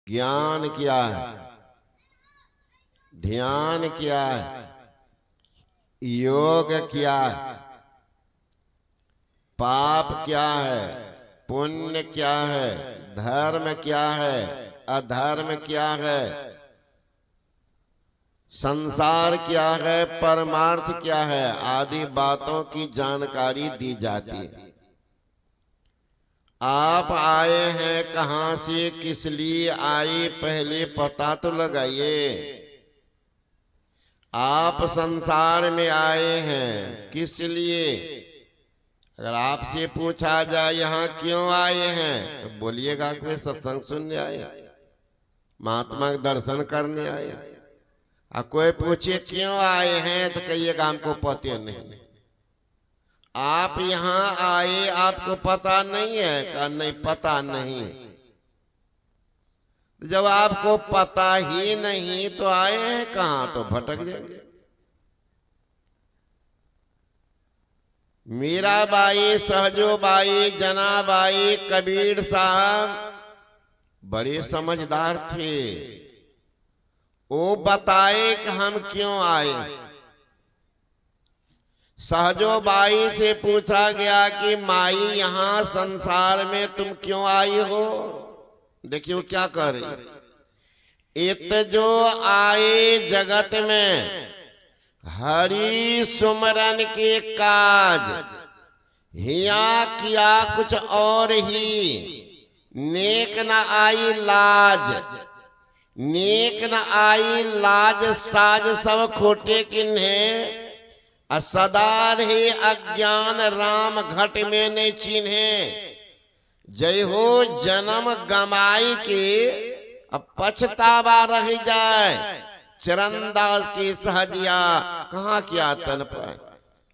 ज्ञान क्या है, ध्यान क्या है, योग क्या है, पाप क्या है, पुण्य क्या है, धर्म क्या है, अधर्म क्या है, संसार क्या है, परमार्थ क्या है, आदि बातों की जानकारी दी जाती है। आप आए हैं कहां से, किस लिए आए, पहले पता तो लगाइए। आप संसार में आए हैं किस लिए? अगर आपसे पूछा जाए यहाँ क्यों आए हैं, तो बोलिएगा कोई सत्संग सुनने आए, महात्मा के दर्शन करने आए। और कोई पूछे क्यों आए हैं, तो कहिएगा हमको पता नहीं। आप यहाँ आए आपको पता नहीं है? का नहीं पता नहीं। जब आपको पता ही नहीं तो आए हैं कहां, तो भटक जाएंगे। मीराबाई, सहजोबाई, जनाबाई, कबीर साहब बड़े समझदार थे। वो बताए कि हम क्यों आए। सहजोबाई से पूछा गया कि माई यहाँ संसार में तुम क्यों आई हो? देखिए वो क्या कह रही। इत जो आए जगत में हरि सुमरन के काज, हिया किया कुछ और ही, नेक न आई लाज, नेक न आई लाज साज सब खोटे किन्हे, सदा रहे अज्ञान राम घट में नहीं चिन्हे, जय हो जन्म गमाई के अब पछतावा रह जाए, चरणदास की सहजिया कहाँ किया तन पर।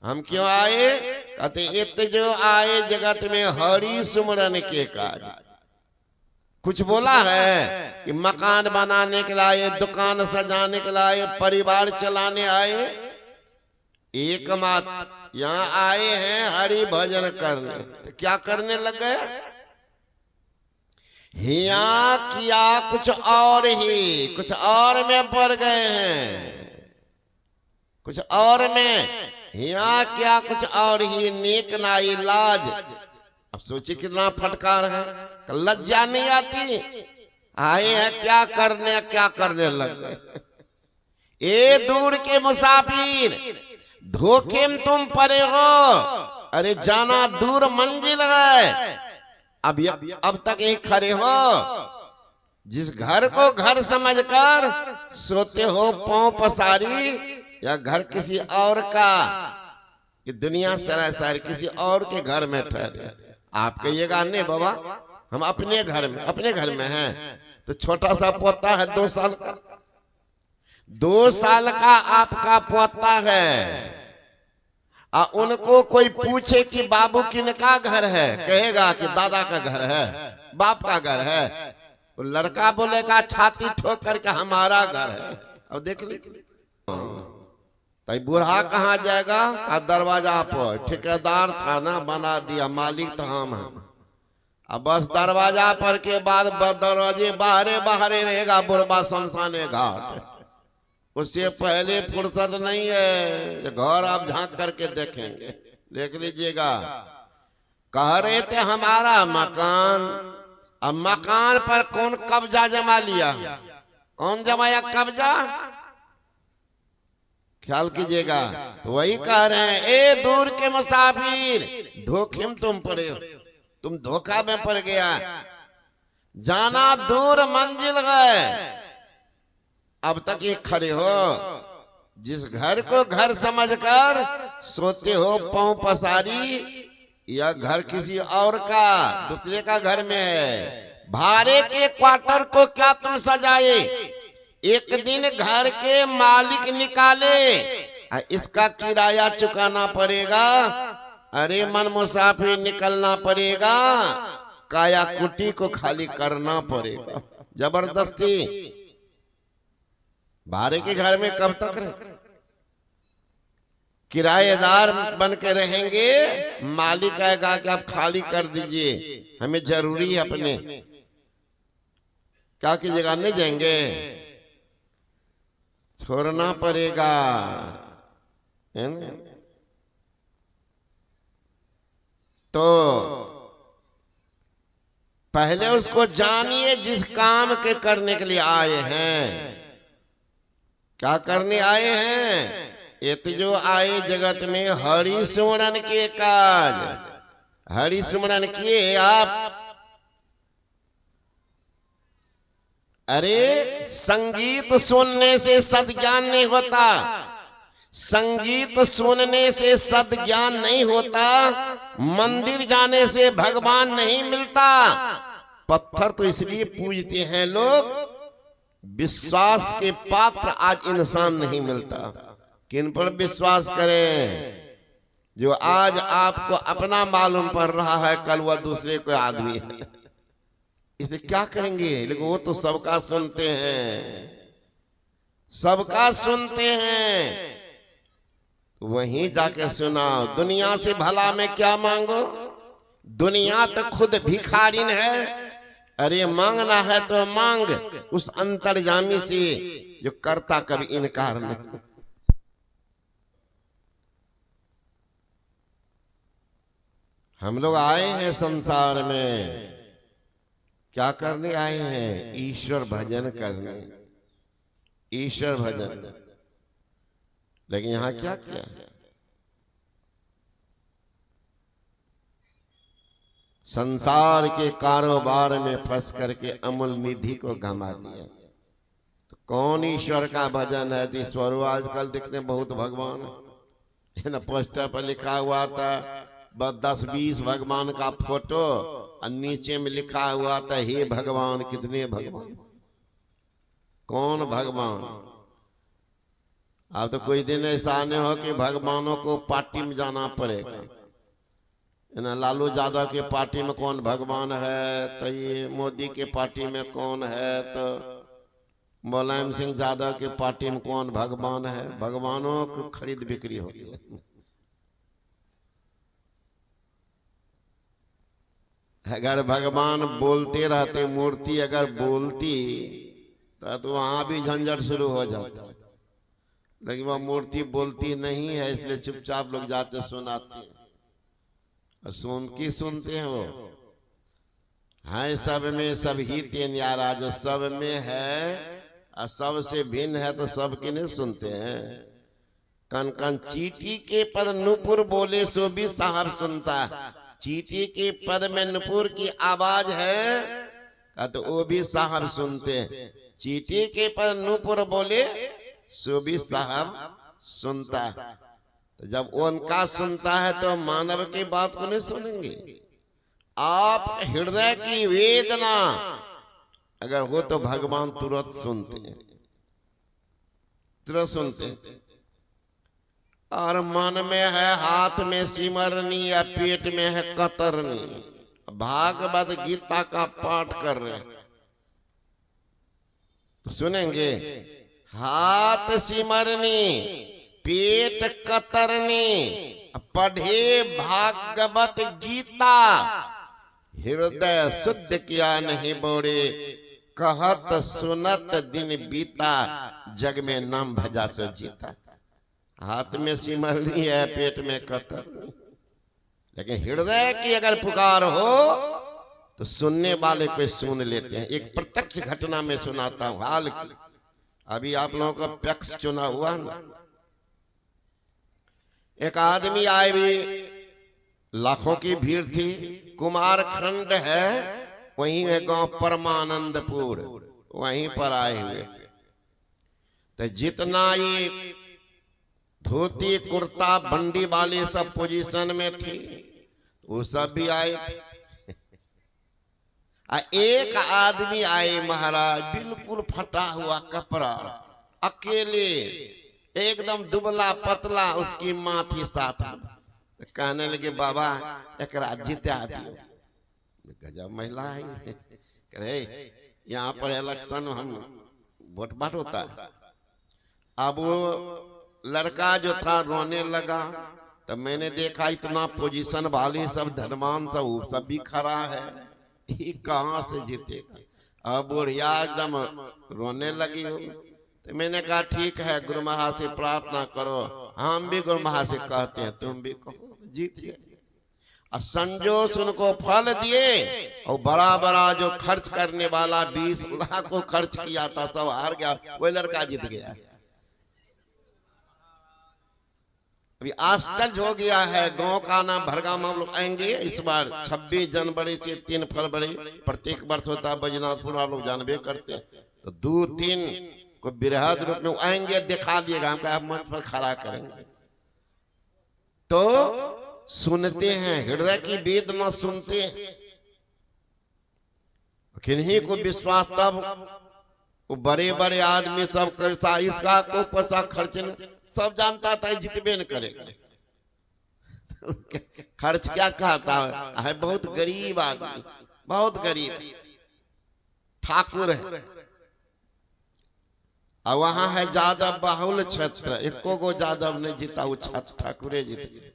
हम क्यों आए? कहते इत जो आए जगत में हरि सुमरन के काज। कुछ बोला है कि मकान बनाने के लिए, दुकान सजाने के लिए, परिवार चलाने आए? एक मात्र यहाँ आए हैं हरि भजन करने। क्या करने लगे? हिया किया कुछ और ही, कुछ और में पड़ गए हैं, कुछ और में। हिया क्या कुछ और ही, नेक ना इलाज। अब सोचिए कितना फटकार है। लज्जा नहीं आती? आए हैं क्या करने, क्या करने लग गए। ए दूर के मुसाफिर, धोखे में तुम पड़े हो। अरे जाना दूर मंजिल है, अब तक यही खड़े हो। जिस घर को घर समझकर सोते हो पांव पसारी, या घर किसी और का, कि दुनिया सरासर किसी और के घर में ठहरे। आप कहिएगा नहीं बाबा हम अपने घर में हैं। तो छोटा सा पोता है 2 साल का, 2 साल का आपका पोता है। उनको कोई पूछे कि बाबू किनका घर है, कहेगा कि दादा का घर है, बाप का घर है। तो लड़का बोलेगा छाती ठोक करके हमारा घर है। अब देख लीजिए तो बूढ़ा कहाँ जाएगा? का दरवाजा पर ठेकेदार था ना, बना दिया, मालिक तो हम हैं। अब बस दरवाजा पर के बाद दरवाजे बाहरे रहेगा बुढ़वा शमशाने घाट। उससे पहले फुर्सत नहीं है। घर आप झांक करके देखेंगे, देख लीजिएगा। कह रहे थे हमारा मकान, अब मकान पर कौन कब्जा जमा लिया? कौन जमाया कब्जा? ख्याल कीजिएगा। तो वही कह रहे हैं, ए दूर के मुसाफिर, धोखे में तुम पड़े हो, तुम धोखा में पड़ गया। जाना दूर मंजिल है, अब तक ये खड़े हो। जिस घर को घर समझकर सोते हो पांव पसारी, या घर किसी और का, दूसरे का घर में है। भाड़े के क्वार्टर को क्या तुम सजाए? एक दिन घर के मालिक निकाले, इसका किराया चुकाना पड़ेगा। अरे मन मुसाफिर निकलना पड़ेगा, काया कुटी को खाली करना पड़ेगा। जबरदस्ती भाड़े के घर में कब तक रहे? किराएदार बन के रहेंगे, मालिक कहेगा कि आप खाली कर दीजिए, हमें जरूरी है अपने। क्या कीजिएगा, नहीं जाएंगे, छोड़ना पड़ेगा, है ना। तो पहले उसको जानिए जिस काम के करने के लिए आए हैं। क्या करने आए हैं? ये तो जो आए जगत में हरि सुमरन के काज, हरि सुमरन किए आप। अरे संगीत सुनने से सद्ज्ञान नहीं होता, संगीत सुनने से सद्ज्ञान नहीं होता, मंदिर जाने से भगवान नहीं मिलता। पत्थर तो इसलिए पूजते हैं लोग, विश्वास के पात्र आज इंसान नहीं मिलता। किन पर विश्वास करें? जो आज आपको अपना मालूम पड़ रहा है, कल वह दूसरे को आदमी है। इसे क्या करेंगे? लेकिन वो तो सबका सुनते हैं, सबका सुनते हैं। वहीं जाके सुनाओ, दुनिया से भला में क्या मांगो? दुनिया तो खुद भिखारिन है। अरे मांगना है तो मांग उस अंतर्यामी से जो करता कभी इनकार नहीं। हम लोग आए हैं संसार में, क्या करने आए हैं? ईश्वर भजन करने, ईश्वर भजन। लेकिन यहां क्या किया? संसार के कारोबार में फंस करके अमूल निधि को गंवा दिया। तो कौन ईश्वर का भजन है? ईश्वर आजकल दिखते बहुत भगवान है ना, पोस्टर पर लिखा हुआ था 10-20 भगवान का फोटो और नीचे में लिखा हुआ था हे भगवान। कितने भगवान? कौन भगवान? अब तो कोई दिन ऐसा नहीं हो कि भगवानों को पार्टी में जाना पड़ेगा ना। लालू यादव के पार्टी में कौन भगवान है, तो ये मोदी के पार्टी में कौन है, तो मुलायम सिंह यादव के पार्टी में कौन भगवान है। भगवानों को खरीद बिक्री हो गई। अगर भगवान बोलते रहते, मूर्ति अगर बोलती तो वहां भी झंझट शुरू हो जाता। लेकिन वह मूर्ति बोलती नहीं है, इसलिए चुपचाप लोग जाते सुनाते हैं। और सुनते हैं वो है सब में सब ही तेन यारा, जो सब में है और सबसे भिन्न है तो सबके नहीं सुनते हैं। कन कन चीटी के पद नुपुर बोले सो भी साहब सुनता। चीटी के पद में नुपुर की आवाज है तो वो भी साहब सुनते हैं। चीटी के पद नुपुर बोले सो भी साहब सुनता। तो जब उनका सुनता है तो मानव की बात को नहीं सुनेंगे। आप हृदय की वेदना अगर हो तो भगवान तुरंत सुनते हैं, तुरंत सुनते हैं। और मन में है हाथ में सिमरनी या पेट में है कतरनी, भागवत गीता का पाठ कर रहे हैं तो सुनेंगे। हाथ सिमरनी पेट कतरनी, पढ़े भागवत गीता, हृदय शुद्ध किया नहीं बोरे, कहत सुनत दिन बीता, जग में नाम भजा सो जीता। हाथ में सिमरनी है, पेट में कतरनी, लेकिन हृदय की अगर पुकार हो तो सुनने वाले को सुन लेते हैं। एक प्रत्यक्ष घटना में सुनाता हूं हाल की। अभी आप लोगों का पैक्स चुना हुआ ना, एक आदमी आए भी, लाखों की भीड़ थी। कुमारखंड है, वहीं है गांव परमानंदपुर, वहीं पर आए हुए थे। तो जितना ये धोती कुर्ता बंडी वाले सब पोजीशन में थी, वो सब भी आए थे। एक आदमी आए महाराज, बिल्कुल फटा हुआ कपड़ा, अकेले, एकदम दुबला पतला, उसकी माँ थी साथ में। कहने लगे बाबा एक जिता दियो। गजब महिला है। कहे यहाँ पर इलेक्शन हम वोट बाट होता है। अब वो लड़का जो था रोने लगा, तो मैंने देखा इतना पोजीशन वाले सब धनवान सब भी खड़ा है, ये कहाँ से जीतेगा। अब बुढ़िया एकदम रोने लगी हो। तो मैंने कहा ठीक है, गुरु महाराज से प्रार्थना करो, हम भी गुरु महाराज से कहते हैं, तुम भी कहो, जीत गए। और संजोष उनको फल दिए, और बड़ा बड़ा जो खर्च करने वाला 20 लाख को खर्च किया था सब हार गया, वही लड़का जीत गया। अभी आश्चर्य हो गया है। गांव का नाम भरगाम हम लोग आएंगे इस बार 26 जनवरी से 3 फरवरी, प्रत्येक वर्ष होता है बैजनाथपुर, आप लोग जानबे करते हैं। तो 2-3 को बृहद रूप में आएंगे, दिखा दिएगा, हम कहा मंच पर खड़ा करेंगे। तो सुनते हैं, हृदय की वेदना सुनते हैं, किन्हीं को विश्वास, तब वो बड़े बड़े आदमी सब कैसा, इसका को पैसा खर्च न, सब जानता था जितबे न करेगा। खर्च क्या कहता है, बहुत गरीब आदमी, बहुत गरीब ठाकुर है। और वहां है यादव बाहुल क्षेत्र, एको गो यादव नहीं जीता, वो ठाकुरे जीत गए।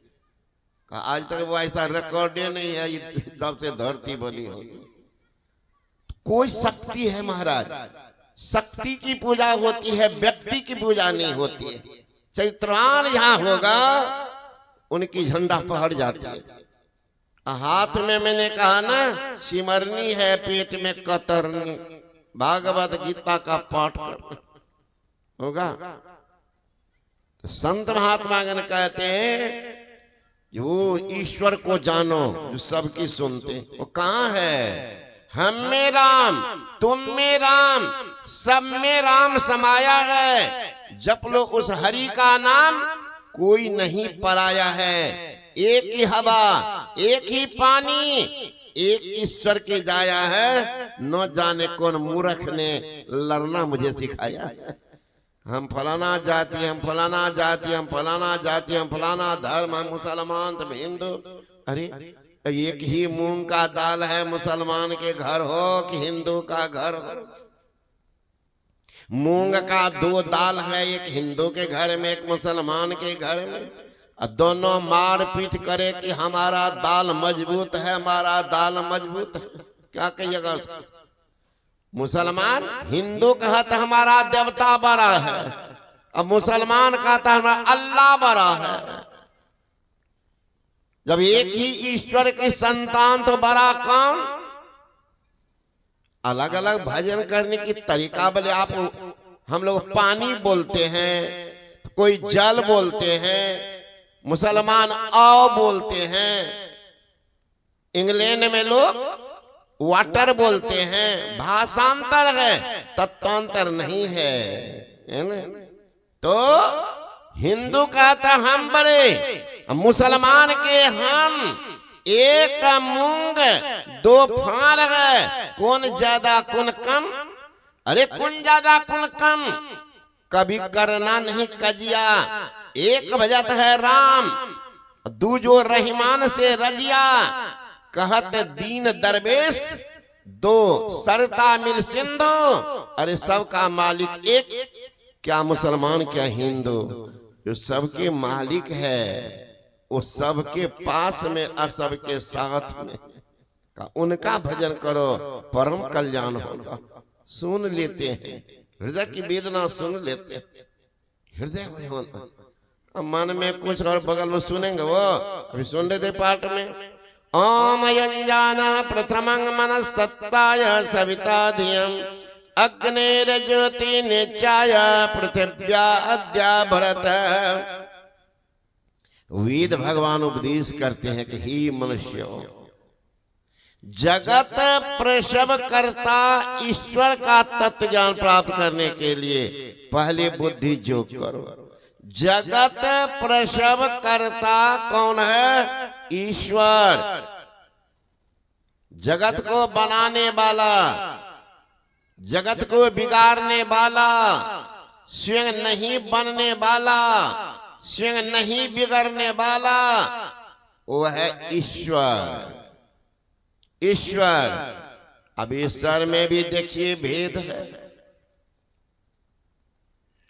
आज तक वो ऐसा रिकॉर्डे नहीं है जब से धरती बनी होगी। कोई शक्ति है महाराज, शक्ति की पूजा होती है, व्यक्ति की पूजा नहीं होती है। चैत्रवान यहाँ होगा, उनकी झंडा फहर जाती है। हाथ में मैंने कहा ना सिमरनी है, पेट में कतरनी, भागवत गीता का पाठ कर होगा। तो संत महात्मा गण कहते हैं वो ईश्वर को जानो जो सबकी सुनते, वो कहाँ है? हम में राम, तुम में राम, सब में राम समाया है। जप लो उस हरि का नाम, कोई नहीं पराया है। एक ही हवा, एक ही पानी, एक ईश्वर की जाया है। न जाने कौन मूर्ख ने लड़ना मुझे सिखाया। हम फलाना जाति, हम फलाना जाति, हम फलाना जाति, हम फलाना धर्म, हम मुसलमान, तुम हिंदू। अरे एक ही मूंग का दाल है, मुसलमान के घर हो कि हिंदू का घर हो। मूंग का 2 दाल है, एक हिंदू के घर में, एक मुसलमान के घर में। दोनों मार पीट करे कि हमारा दाल मजबूत है, हमारा दाल मजबूत है। क्या कहिएगा उसको? मुसलमान हिंदू कहता हमारा देवता बड़ा है, अब मुसलमान कहता हमारा अल्लाह बड़ा है। जब एक ही ईश्वर की संतान तो बड़ा कौन? अलग अलग भजन करने की तरीका बोले आप, हम लोग पानी बोलते हैं, कोई जल बोलते हैं, मुसलमान आओ बोलते हैं, इंग्लैंड में लोग वाटर बोलते हैं। भाषांतर है, तत्वांतर नहीं है ना? तो हिंदू कहता हम बड़े, मुसलमान के हम एक मूंग 2 फाड़ है, कौन ज्यादा कौन कम? अरे कौन ज्यादा कौन कम? कभी करना नहीं कजिया। एक भजत है राम, दूजो रहीमान से रजिया। कहत दीन दरवेश, 2 सरता मिल सिंधु। अरे सबका मालिक एक, क्या मुसलमान क्या हिंदू, जो सबके मालिक है, वो सबके पास में और सबके साथ में। का उनका भजन करो, परम कल्याण होगा। सुन लेते हैं, हृदय की वेदना सुन लेते हैं, हृदय में होना। मन में कुछ और बगल में सुनेंगे, वो अभी सुन लेते पाठ में। ओम यंजान प्रथमं मनस्तत्ताय सविता धियम् अग्नेर्ज्योति निचाय पृथिव्या अद्या भरत। वेद भगवान उपदेश करते हैं कि हे मनुष्य, जगत प्रसव करता ईश्वर का तत्व ज्ञान प्राप्त करने के लिए पहले बुद्धि योग करो। जगत प्रसव करता कौन है? ईश्वर। जगत को बनाने वाला, जगत को बिगाड़ने वाला, स्वयं नहीं बनने वाला, स्वयं नहीं बिगड़ने वाला, वो है ईश्वर। ईश्वर। अब ईश्वर में भी देखिए भेद है।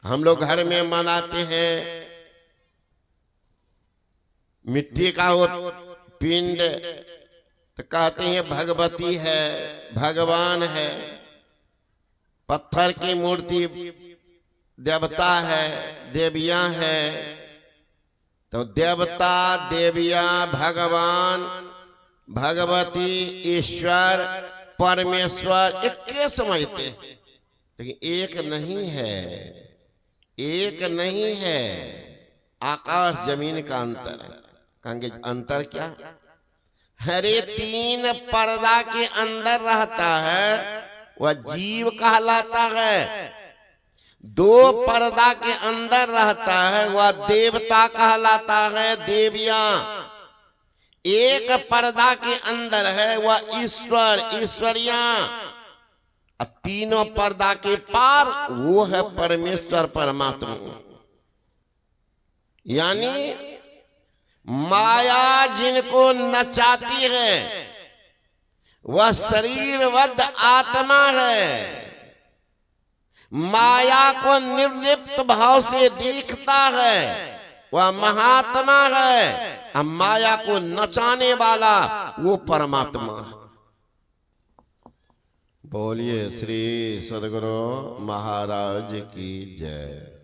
हम लोग घर में मनाते हैं मिट्टी का वो पिंड, तो कहते हैं भगवती है, भगवान है। पत्थर की मूर्ति देवता है, देवियां है, तो देवता देवियां भगवान भगवती ईश्वर परमेश्वर एक के समझते हैं, लेकिन एक नहीं है, एक नहीं है। आकाश जमीन का अंतर है। कहेंगे अंतर क्या? हरे तीन पर्दा के अंदर रहता है वह जीव कहलाता है, दो पर्दा के अंदर रहता है वह देवता कहलाता है, देवियां। एक पर्दा के अंदर है वह ईश्वर ईश्वरियां। तीनों पर्दा के पार वो है परमेश्वर परमात्मा। यानी माया जिनको नचाती है वह शरीरबद्ध आत्मा है। माया को निर्लिप्त भाव से देखता है वह महात्मा है। अब माया को नचाने वाला वो परमात्मा है। बोलिए श्री सद्गुरु महाराज की जय।